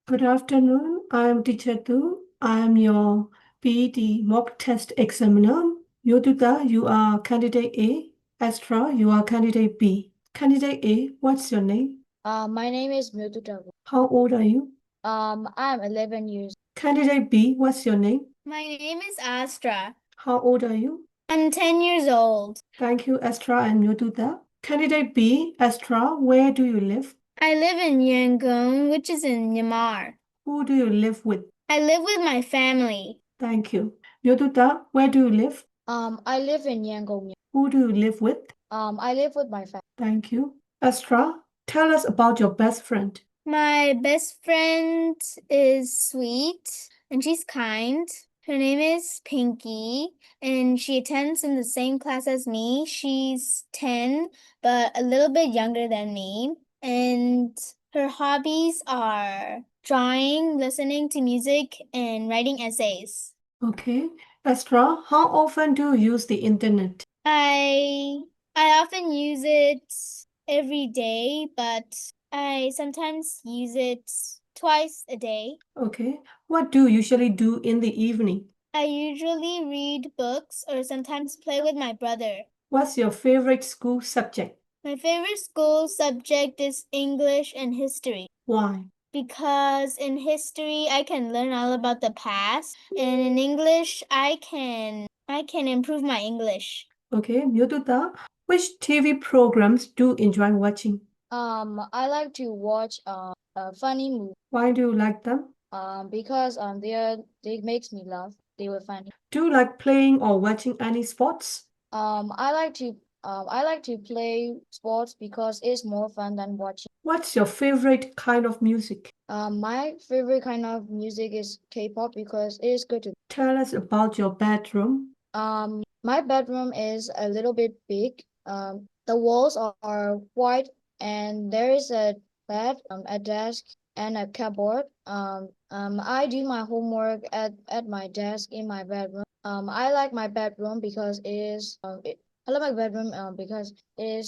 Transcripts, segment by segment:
Good afternoon. I'm teacher 2. I'm your PET mock test examiner. Yotuta, you are candidate A. Astra, you are candidate B. Candidate A, what's your name? My name is Myoto. How old are you? I'm 11 years. Candidate B, what's your name? My name is Astra. How old are you? I'm 10 years old. Thank you, Astra and Yotuta. Candidate B, Astra, where do you live? I live in Yangon, which is in Myanmar. Who do you live with? I live with my family. Thank you. Yotuta, where do you live? I live in Yangon. Who do you live with? I live with my family. Thank you. Astra, tell us about your best friend. My best friend is sweet and she's kind. Her name is Pinky and she attends in the same class as me. She's 10, but a little bit younger than me. And her hobbies are drawing, listening to music, and writing essays. Okay. Astra, how often do you use the internet? I often use it every day, but I sometimes use it twice a day. Okay. What do you usually do in the evening? I usually read books or sometimes play with my brother. What's your favorite school subject? My favorite school subject is English and history Why? because in history I can learn all about the past and in English I can improve my English. Okay. Myotuta, which TV programs do you enjoy watching? I like to watch funny movies. Why do you like them? Because they makes me laugh. They were funny. Do you like playing or watching any sports? I like to play sports because it's more fun than watching. What's your favorite kind of music? My favorite kind of music is K-pop because it is good to. Tell us about your bedroom. My bedroom is a little bit big. The walls are white and there is a bed, a desk, and a cupboard. I do my homework at my desk in my bedroom. I like my bedroom because I love my bedroom because it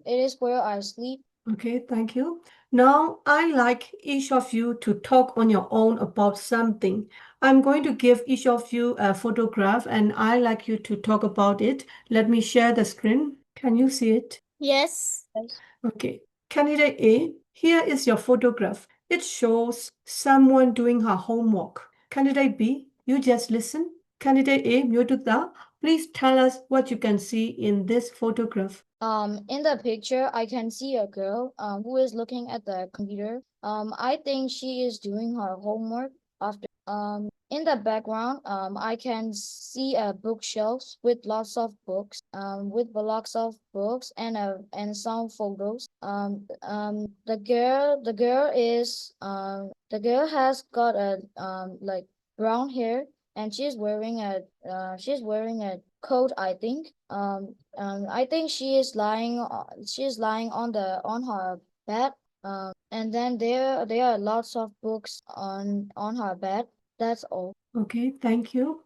is where I sleep. Okay, thank you. Now, I like each of you to talk on your own about something. I'm going to give each of you a photograph and I like you to talk about it. Let me share the screen. Can you see it? Yes. Okay. Candidate A, here is your photograph. It shows someone doing her homework. Candidate B, you just listen. Candidate A, Myotutta, please tell us what you can see in this photograph. In the picture, I can see a girl who is looking at the computer. I think she is doing her homework after. In the background, I can see a bookshelf with lots of books. With lots of books and some photos. The girl has got a like brown hair and she's wearing a coat, I think. I think she is lying on her bed. And then there are lots of books on her bed. That's all. Okay, thank you.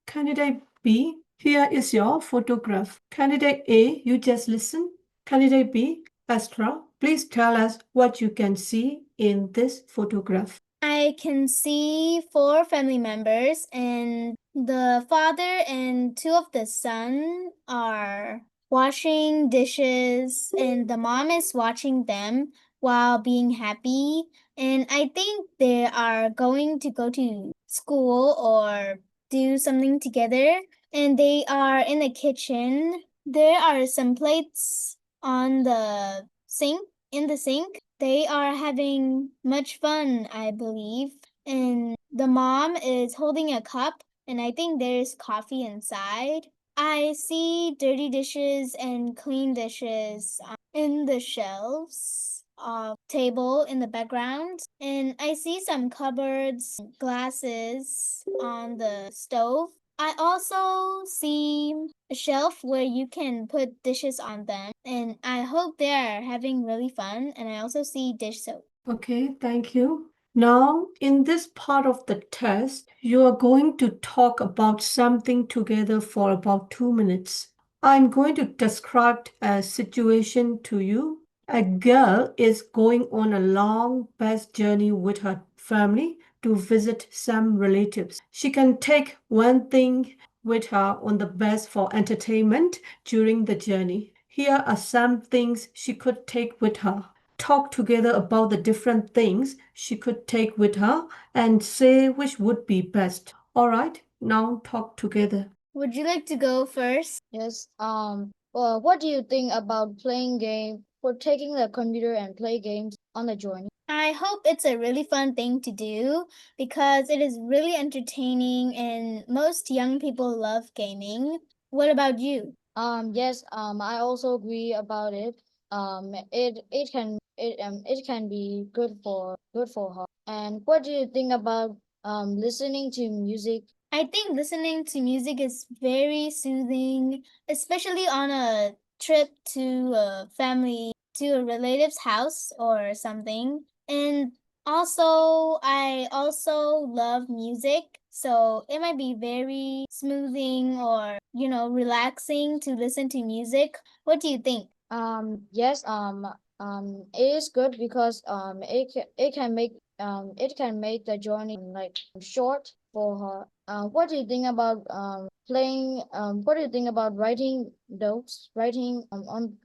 Candidate B, here is your photograph. Candidate A, you just listen. Candidate B, Astra, please tell us what you can see in this photograph. I can see 4 family members, and the father and 2 of the son are washing dishes, and the mom is watching them while being happy. And I think they are going to go to school or do something together, and they are in the kitchen. There are some plates on the sink, in the sink. They are having much fun, I believe. And the mom is holding a cup, and I think there's coffee inside. I see dirty dishes and clean dishes in the shelves of table in the background. And I see some cupboards, glasses on the stove. I also see a shelf where you can put dishes on them, and I hope they're having really fun. And I also see dish soap. Okay, thank you. Now, in this part of the test, you are going to talk about something together for about 2 minutes. I'm going to describe a situation to you. A girl is going on a long bus journey with her family to visit some relatives. She can take one thing with her on the bus for entertainment during the journey. Here are some things she could take with her. Talk together about the different things she could take with her and say which would be best. All right, now talk together. Would you like to go first? Yes. Well, what do you think about playing game for taking the computer and play games on the journey? I hope it's a really fun thing to do because it is really entertaining and most young people love gaming. What about you? Yes. I also agree about it. It can be good for her. And what do you think about listening to music? I think listening to music is very soothing, especially on a trip to a family, to a relative's house or something. And also, I also love music, so it might be very smoothing or, relaxing to listen to music. What do you think? Yes. It is good because it can make the journey like short for her. What do you think about playing? What do you think about writing notes? Writing on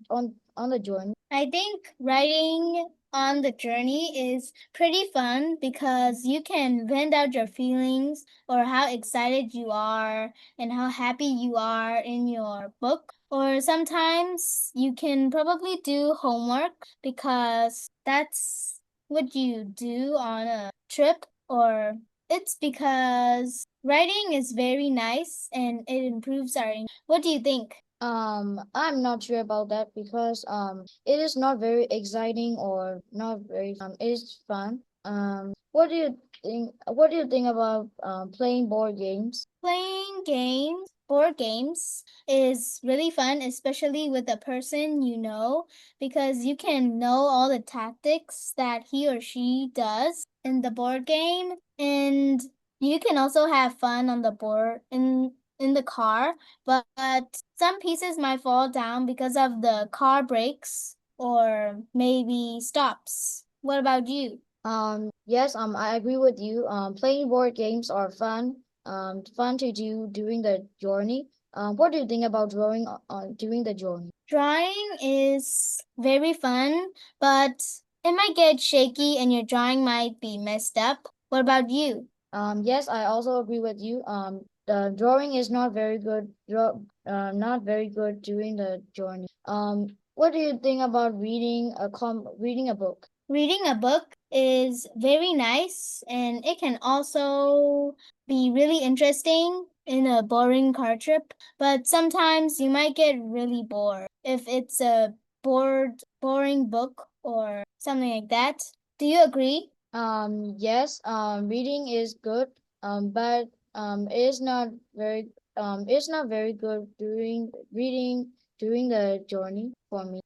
the journey. I think writing on the journey is pretty fun because you can vent out your feelings or how excited you are and how happy you are in your book. Or sometimes you can probably do homework because that's what you do on a trip, or it's because writing is very nice and it improves our English. What do you think? I'm not sure about that because it is not very exciting or not very it is fun. What do you think? What do you think about playing board games? Playing games, board games, is really fun, especially with a person you know, because you can know all the tactics that he or she does in the board game, and you can also have fun on the board in the car, but some pieces might fall down because of the car brakes or maybe stops. What about you? Yes, I agree with you. Playing board games are fun. Fun to do during the journey. What do you think about drawing on during the journey? Drawing is very fun, but it might get shaky and your drawing might be messed up. What about you? Yes, I also agree with you. The drawing is not very good. Not very good during the journey. What do you think about reading a book? Reading a book is very nice and it can also be really interesting in a boring car trip, but sometimes you might get really bored if it's a boring book or something like that. Do you agree? Yes. Reading is good. But it's not very good during reading during the journey for me.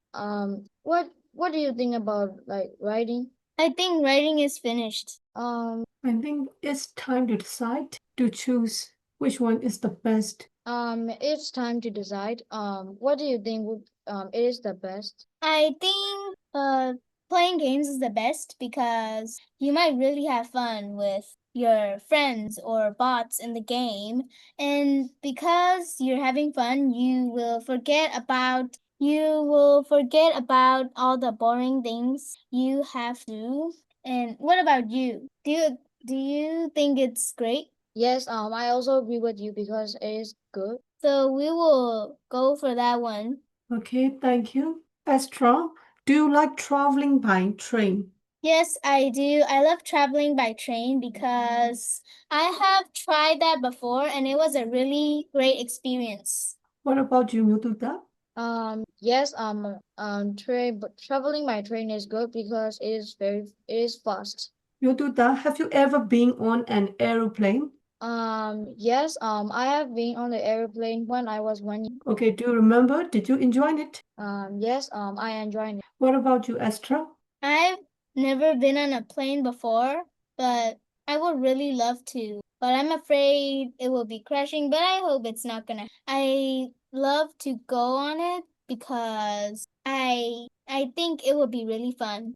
What do you think about like writing? I think writing is finished. I think it's time to decide to choose which one is the best. It's time to decide. What do you think would is the best? I think playing games is the best because you might really have fun with your friends or bots in the game, and because you're having fun, you will forget about all the boring things you have to do. And what about you? Do you think it's great? Yes. I also agree with you because it is good. So we will go for that one. Okay, thank you. Astra, do you like traveling by train? Yes, I do. I love traveling by train because I have tried that before and it was a really great experience. What about you, Muthuta? Yes. But traveling by train is good because it is fast. Muthuta, have you ever been on an aeroplane? Yes. I have been on the airplane when I was 1 year. Okay, do you remember? Did you enjoy it? Yes. I enjoyed it. What about you, Astra? I've never been on a plane before, but I would really love to. But I'm afraid it will be crashing, but I hope it's not gonna. I love to go on it because I think it would be really fun.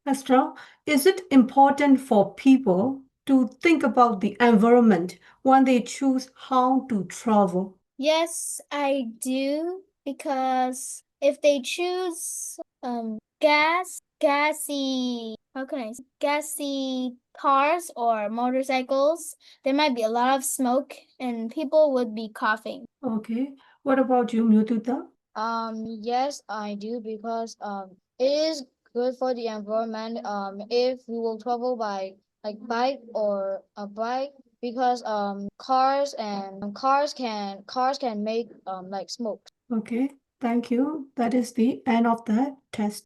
Astra, is it important for people to think about the environment when they choose how to travel? Yes, I do, because if they choose gassy cars or motorcycles, there might be a lot of smoke and people would be coughing. Okay. What about you, Muthuta? Yes, I do, because it is good for the environment if we will travel by like bike or a bike, because cars can make like smoke. Okay. Thank you. That is the end of the test.